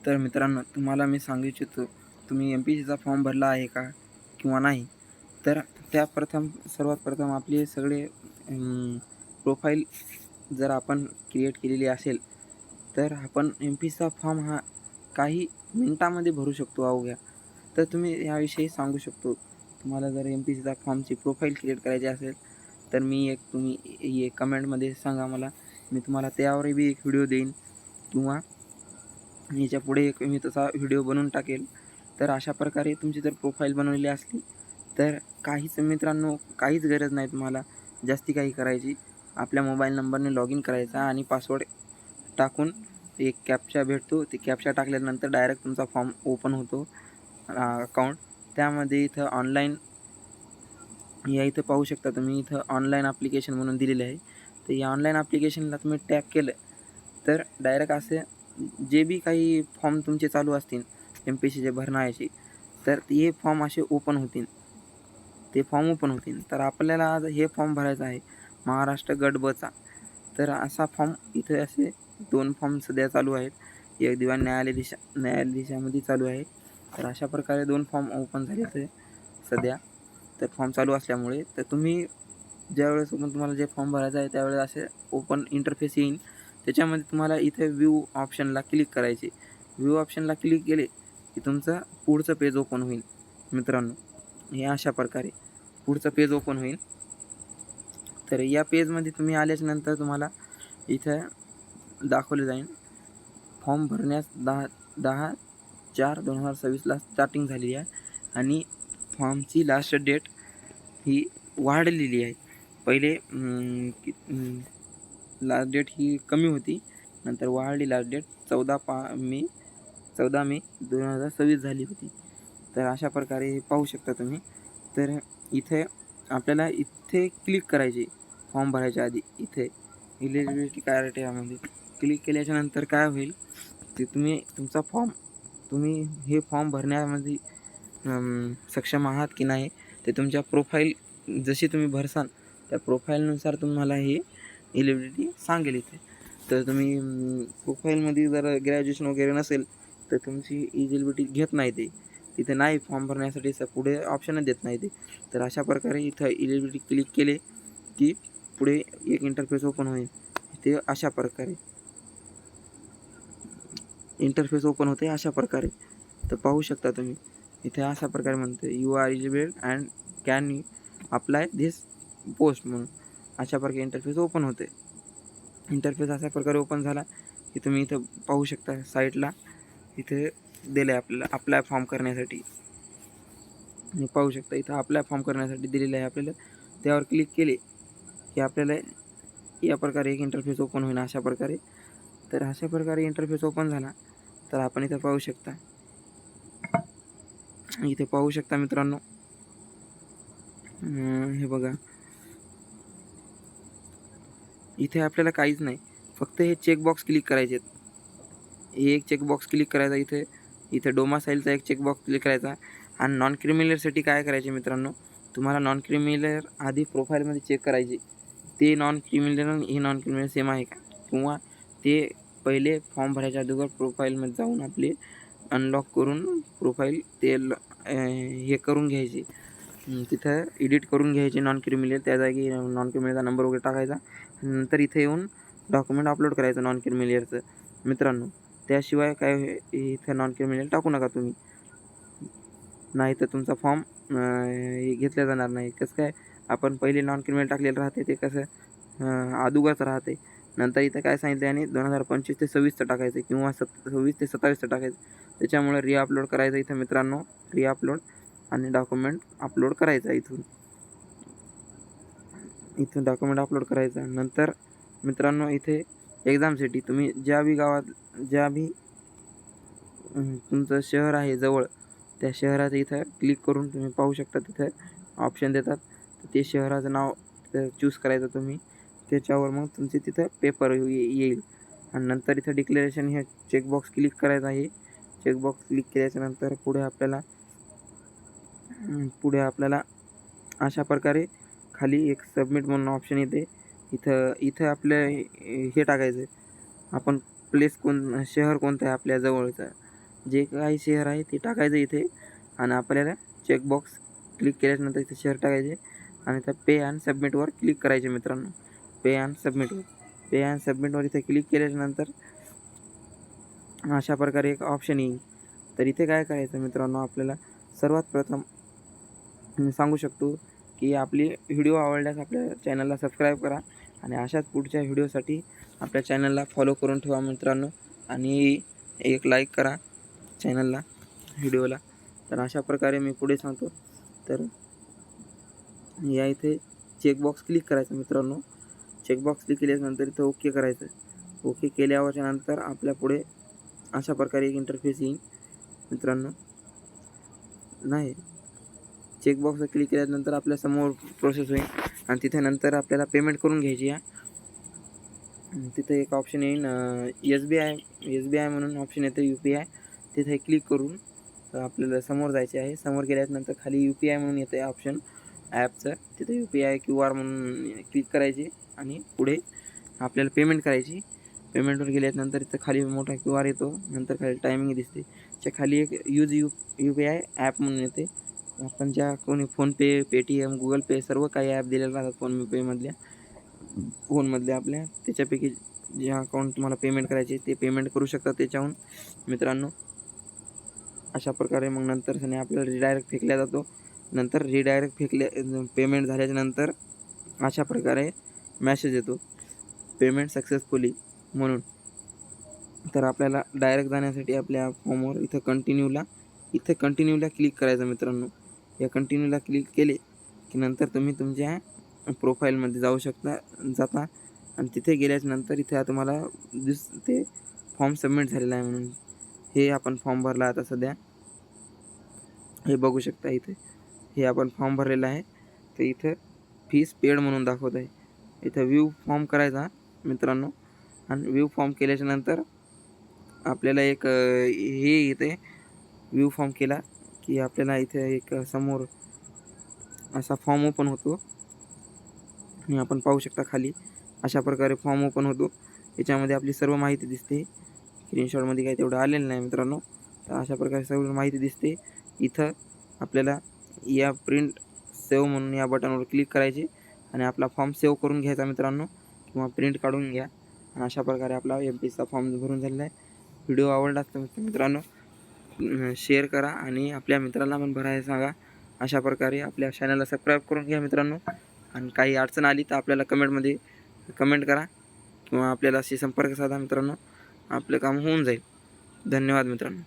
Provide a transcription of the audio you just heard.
तर मित्रांनो, तुम्हाला मी सांगू इच्छितो, तुम्ही एम-पी-एस-सीचा फॉर्म भरला आहे का किंवा नाही? तर सर्वात प्रथम आपले सगळे प्रोफाईल जर आपण क्रिएट केलेली असेल, तर आपण एम-पी-एससीचा फॉर्म हा काही मिनिटामध्ये भरू शकतो अवघ्या. तर तुम्ही याविषयी सांगू शकतो. तुम्हाला जर एम-पी-एससीचा फॉर्मची प्रोफाईल क्रिएट करायची असेल, तर तुम्ही हे कमेंटमध्ये सांगा मला. मी तुम्हाला त्यावरही बी एक व्हिडिओ देईन किंवा याच्यापुढे एक मी तसा व्हिडिओ बनवून टाकेल. तर अशा प्रकारे तुमची जर प्रोफाईल बनवलेली असली, तर काहीच मित्रांनो, काहीच गरज नाही तुम्हाला जास्ती काही करायची. आपल्या मोबाईल नंबरने लॉग इन करायचा आणि पासवर्ड टाकून एक कॅप्चा भेटतो. ते कॅप्चा टाकल्यानंतर डायरेक्ट तुमचा फॉर्म ओपन होतो अकाउंट. त्यामध्ये इथं पाहू शकता तुम्ही, इथं ऑनलाईन ॲप्लिकेशन म्हणून दिलेलं आहे. तर या ऑनलाईन ॲप्लिकेशनला तुम्ही टॅप केलं, तर डायरेक्ट असे जे बी काही फॉर्म तुमचे चालू असतील एम-पी-एससीचे भरण्याचे, तर हे फॉर्म असे ओपन होतील. तर आपल्याला आज हे फॉर्म भरायचा आहे महाराष्ट्र गट बचा. तर असा फॉर्म इथे असे 2 फॉर्म सध्या चालू आहेत. एक दिवाण न्यायाधीशामध्ये चालू आहे. तर अशा प्रकारे 2 फॉर्म ओपन झालेत आहे सध्या. तर फॉर्म चालू असल्यामुळे तर तुम्ही ज्यावेळेस तुम्हाला जे फॉर्म भरायचा आहे त्यावेळेस असे ओपन इंटरफेस येईल. त्याच्यामध्ये तुम्हाला इथे व्ह्यू ऑप्शनला क्लिक करायचे. व्ह्यू ऑप्शनला क्लिक केले की तुमचं पुढचं पेज ओपन होईल मित्रांनो. हे अशा प्रकारे पुढचं पेज ओपन होईल. तर या पेजमध्ये तुम्ही आल्याच्यानंतर तुम्हाला इथं दाखवले जाईल फॉर्म भरण्यास 10/4/2026ला स्टार्टिंग झालेली आहे आणि फॉर्मची लास्ट डेट ही वाढलेली आहे. पहिले लास्ट डेट ही कमी होती, नंतर वाढली लास्ट डेट 14 मे 2026 झाली होती. तर अशा प्रकारे पाहू शकता तुम्ही. तर इथे क्लिक करायचे फॉर्म भरायच्या आधी. इथे इलिजिबिलिटी क्रायटेरियामध्ये क्लिक केल्याच्यानंतर काय होईल, ते तुम्ही हे फॉर्म भरण्यामध्ये सक्षम आहात की नाही, ते तुमच्या प्रोफाईल जशी तुम्ही भरसाल त्या प्रोफाईलनुसार तुम्हाला हे इलिजिबिलिटी सांगेल इथे. तर तुम्ही प्रोफाईलमध्ये जर ग्रॅज्युएशन वगैरे नसेल, तर तुमची इलिजिबिलिटी घेत नाही ते. तिथे नाही फॉर्म भरण्यासाठी पुढे ऑप्शनच देत नाही ते. तर अशा प्रकारे इथं इलिजिबिलिटी क्लिक केले की पुढे एक इंटरफेस ओपन होईल. ते अशा प्रकारे इंटरफेस ओपन होते अशा प्रकारे. तर पाहू शकता तुम्ही इथे अशा प्रकारे म्हणते you are eligible and can you apply this post म्हणून अशा प्रकारे इंटरफेस ओपन होते. इंटरफेस अशा प्रकारे ओपन झाला की तुम्ही इथं पाहू शकता साईटला इथे दिलं आहे आपल्याला अप्लाय फॉर्म करण्यासाठी. पाहू शकता इथं अप्लाय फॉर्म करण्यासाठी दिलेलं आहे आपल्याला. त्यावर क्लिक केले की आपल्याला या प्रकारे एक इंटरफेस ओपन होईल अशा प्रकारे. तर अशा प्रकारे इंटरफेस ओपन झाला तर आपण इथं पाहू शकता मित्रांनो. हे बघा, इथे आपल्याला काहीच नाही, फक्त हे चेकबॉक्स क्लिक करायचे आहेत. हे एक चेकबॉक्स क्लिक करायचा इथे डोमासाईलचा एक चेकबॉक्स क्लिक करायचा. आणि नॉन क्रिमिनलसाठी काय करायचे मित्रांनो, तुम्हाला नॉन क्रिमिनल आधी प्रोफाईलमध्ये चेक करायचे. ते नॉन क्रिमिनल हे नॉन क्रिमिनल सेम आहे का, किंवा ते पहिले फॉर्म भरायच्या अगोदर प्रोफाईलमध्ये जाऊन आपले अनलॉक करून प्रोफाईल हे करून घ्यायचे. तिथं एडिट करून घ्यायचे नॉन क्रिमिनल, त्या जागी नॉन क्रिमिनलचा नंबर वगैरे टाकायचा. नंतर इथे येऊन डॉक्युमेंट अपलोड करायचं नॉन क्रिमिनलचं मित्रांनो. त्याशिवाय काय इथं नॉन क्रिमिनल टाकू नका तुम्ही, नाही तर तुमचा फॉर्म घेतला जाणार नाही. कसं काय, आपण पहिले नॉन क्रिमिनल टाकलेलं राहते ते कसं अदुगरच राहते. नंतर इथं काय सांगितलं आणि 2025 ते 26चं टाकायचं किंवा 26 ते 27चं टाकायचं. त्याच्यामुळे रिअपलोड करायचं इथं मित्रांनो, रिअपलोड आणि डॉक्युमेंट अपलोड करायचा. इथून डॉक्युमेंट अपलोड करायचं. नंतर मित्रांनो इथे एक्झामसाठी तुम्ही ज्या बी तुमचं शहर आहे जवळ, त्या शहराचं इथं क्लिक करून तुम्ही पाहू शकता तिथं ऑप्शन देतात. तर ते शहराचं नाव चूज करायचं तुम्ही. त्याच्यावर मग तुमचे तिथं पेपर येईल. आणि नंतर इथं डिक्लेरेशन हे चेकबॉक्स क्लिक करायचं आहे. चेकबॉक्स क्लिक केल्याच्यानंतर पुढे आपल्याला अशा प्रकारे खाली एक सबमिट म्हणून ऑप्शन येते. इथं आपलं हे टाकायचं, आपण शहर कोणतं आहे आपल्या जवळचं. जे काही शेअर आहे ते टाकायचं इथे आणि आपल्याला चेकबॉक्स क्लिक केल्याच्यानंतर इथे शेअर टाकायचे आणि त्या पे अँड सबमिटवर क्लिक करायचे मित्रांनो. पे अँड सबमिटवर इथे क्लिक केल्याच्यानंतर अशा प्रकारे एक ऑप्शन येईल. तर इथे काय करायचं मित्रांनो, आपल्याला सर्वात प्रथम मी सांगू शकतो की आपली व्हिडिओ आवडल्यास आपल्या चॅनलला सबस्क्राईब करा आणि अशाच पुढच्या व्हिडिओसाठी आपल्या चॅनलला फॉलो करून ठेवा मित्रांनो आणि एक लाईक करा चॅनलला, व्हिडिओला. तर अशा प्रकारे मी पुढे सांगतो. तर या इथे चेकबॉक्स क्लिक करायचा मित्रांनो. चेकबॉक्स क्लिक केल्यानंतर इथं ओके करायचं. ओके केल्यावरच्या नंतर आपल्या पुढे अशा प्रकारे एक इंटरफेस येईल मित्रांनो. नाही, चेकबॉक्सवर क्लिक केल्यानंतर आपल्यासमोर प्रोसेस होईल आणि तिथे नंतर आपल्याला पेमेंट करून घ्यायची आहे. तिथे एक ऑप्शन येईल SBI म्हणून ऑप्शन येतं UPI. तिथे क्लिक करून आपल्याला समोर जायचे आहे. समोर गेल्यानंतर खाली UPI म्हणून येतं आहे ऑप्शन ॲपचं. तिथे UPI QR म्हणून क्लिक करायचे आणि पुढे आपल्याला पेमेंट करायची. पेमेंटवर गेल्यानंतर इथं खाली मोठा QR येतो. नंतर खाली टायमिंग दिसते. त्या खाली एक UPI ॲप म्हणून येते. आपण ज्या कोणी फोनपे, पेटीएम, गुगल पे सर्व काही ॲप दिलेले राहतात फोनमधल्या आपल्या. त्याच्यापैकी जे अकाउंट तुम्हाला पेमेंट करायचे ते पेमेंट करू शकता त्याच्याहून मित्रांनो. अशा प्रकारे मग नंतर आपल्याला रिडायरेक्ट फेकल्या जातो. नंतर पेमेंट झाल्याच्यानंतर अशा प्रकारे मॅसेज येतो पेमेंट सक्सेसफुली म्हणून. तर आपल्याला डायरेक्ट जाण्यासाठी आपल्या फॉर्मवर इथं कंटिन्यूला क्लिक करायचं मित्रांनो. या कंटिन्यूला क्लिक केले की नंतर तुम्ही तुमच्या प्रोफाईलमध्ये जाता आणि तिथे गेल्याच्यानंतर इथे तुम्हाला दिसते फॉर्म सबमिट झालेला आहे म्हणून. हे आपण फॉर्म भरला आता सध्या, हे बघू शकता इथे. हे आपण फॉर्म भरलेला आहे. तर इथं फीस पेड म्हणून दाखवत आहे. इथं व्ह्यू फॉर्म करायचा मित्रांनो आणि व्ह्यू फॉर्म केल्याच्यानंतर आपल्याला एक हे इथे व्ह्यू फॉर्म केला की आपल्याला इथे एक समोर असा फॉर्म ओपन होतो आणि आपण पाहू शकता खाली अशा प्रकारे फॉर्म ओपन होतो. याच्यामध्ये आपली सर्व माहिती दिसते. स्क्रीनशॉटमध्ये काही तेवढं आलेलं नाही मित्रांनो. तर अशा प्रकारे सर्व माहिती दिसते. इथं आपल्याला या प्रिंट सेव्ह म्हणून या बटनवर क्लिक करायचे आणि आपला फॉर्म सेव्ह करून घ्यायचा मित्रांनो किंवा प्रिंट काढून घ्या. आणि अशा प्रकारे आपला MPचा फॉर्म भरून झालेला आहे. व्हिडिओ आवडला तर मित्रांनो शेअर करा आणि आपल्या मित्राला पण भरायला सांगा. अशा प्रकारे आपल्या चॅनलला सबस्क्राईब करून घ्या मित्रांनो. आणि काही अडचण आली तर आपल्याला कमेंटमध्ये कमेंट करा किंवा आपल्याला अशी संपर्क साधा मित्रांनो. आपलं काम होऊन जाईल. धन्यवाद मित्रांनो.